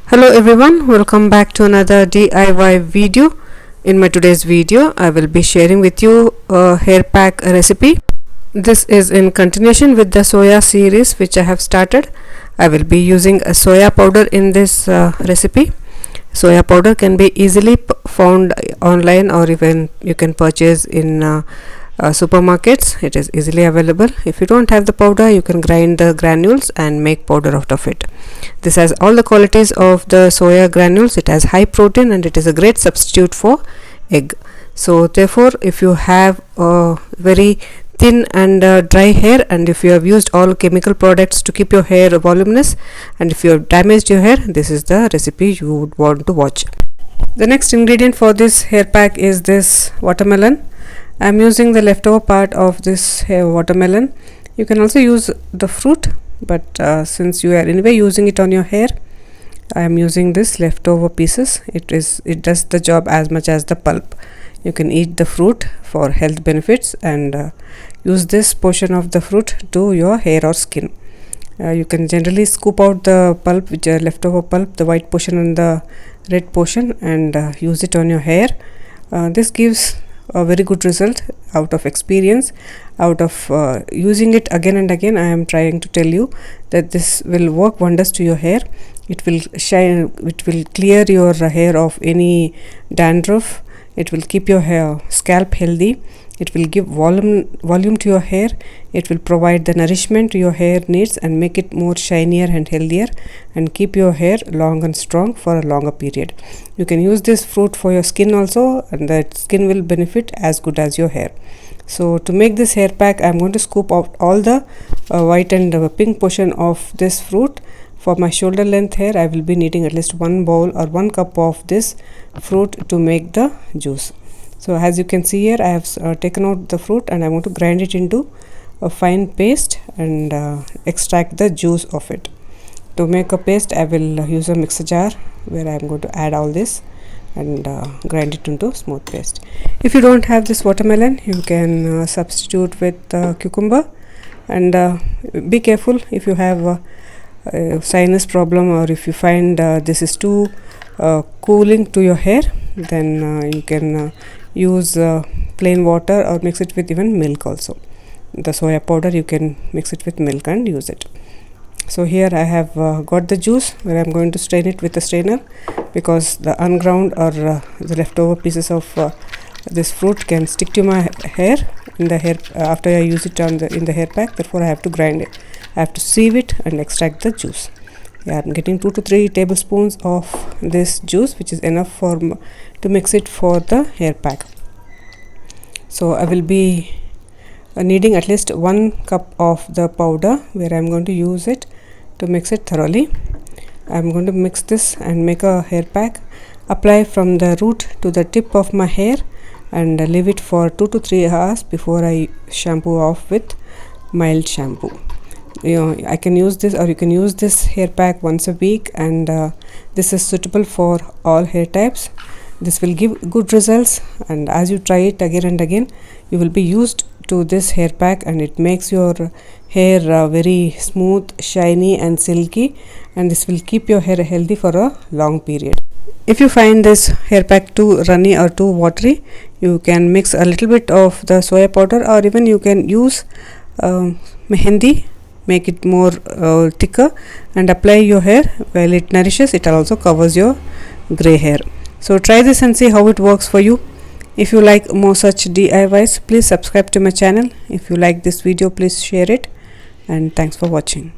Hello everyone, welcome back to another DIY video. In my today's video I will be sharing with you a hair pack recipe. This is in continuation with the soya series which I have started. I will be using a soya powder in this recipe. Soya powder can be easily found online, or even you can purchase in supermarkets. It is easily available. If you don't have the powder, you can grind the granules and make powder out of it. This has all the qualities of the soya granules. It has high protein and it is a great substitute for egg. So therefore, if you have a very thin and dry hair, and if you have used all chemical products to keep your hair voluminous, and if you have damaged your hair, this is the recipe you would want to watch. The next ingredient for this hair pack is this watermelon. I am using the leftover part of this watermelon. You can also use the fruit, but since you are anyway using it on your hair, I am using this leftover pieces. It does the job as much as the pulp. You can eat the fruit for health benefits and use this portion of the fruit to your hair or skin. You can generally scoop out the pulp, which are leftover pulp, the white portion and the red portion, and use it on your hair. This gives a very good result. Out of experience, out of using it again and again, I am trying to tell you that this will work wonders to your hair. It will shine, it will clear your hair of any dandruff. It will keep your scalp healthy. It will give volume to your hair. It will provide the nourishment your hair needs and make it more shinier and healthier, and keep your hair long and strong for a longer period. You can use this fruit for your skin also, and the skin will benefit as good as your hair. So to make this hair pack, I am going to scoop out all the white and pink portion of this fruit. For my shoulder length hair, I will be needing at least 1 bowl or 1 cup of this fruit to make the juice. So as you can see here, I have taken out the fruit and I want to grind it into a fine paste and extract the juice of it. To make a paste, I will use a mixer jar where I am going to add all this and grind it into smooth paste. If you don't have this watermelon, you can substitute with cucumber, and be careful if you have sinus problem, or if you find this is too cooling to your hair, then you can use plain water or mix it with even milk also. The soya powder, you can mix it with milk and use it. So here I have got the juice, where I am going to strain it with a strainer, because the unground or the leftover pieces of this fruit can stick to my hair in the hair after I use it in the hair pack. Therefore I have to grind it. I have to sieve it and extract the juice. Yeah, I'm getting 2 to 3 tablespoons of this juice, which is enough to mix it for the hair pack. So I will be needing at least 1 cup of the powder, where I'm going to use it to mix it thoroughly. I'm going to mix this and make a hair pack. Apply from the root to the tip of my hair and leave it for 2 to 3 hours before I shampoo off with mild shampoo. I can use this, or you can use this hair pack once a week, and this is suitable for all hair types. This will give good results, and as you try it again and again, you will be used to this hair pack, and it makes your hair very smooth, shiny and silky, and this will keep your hair healthy for a long period. If you find this hair pack too runny or too watery, you can mix a little bit of the soya powder, or even you can use mehendi. Make it more thicker and apply your hair. While it nourishes, it also covers your gray hair. So try this and see how it works for you. If you like more such DIYs, please subscribe to my channel. If you like this video, please share it, and thanks for watching.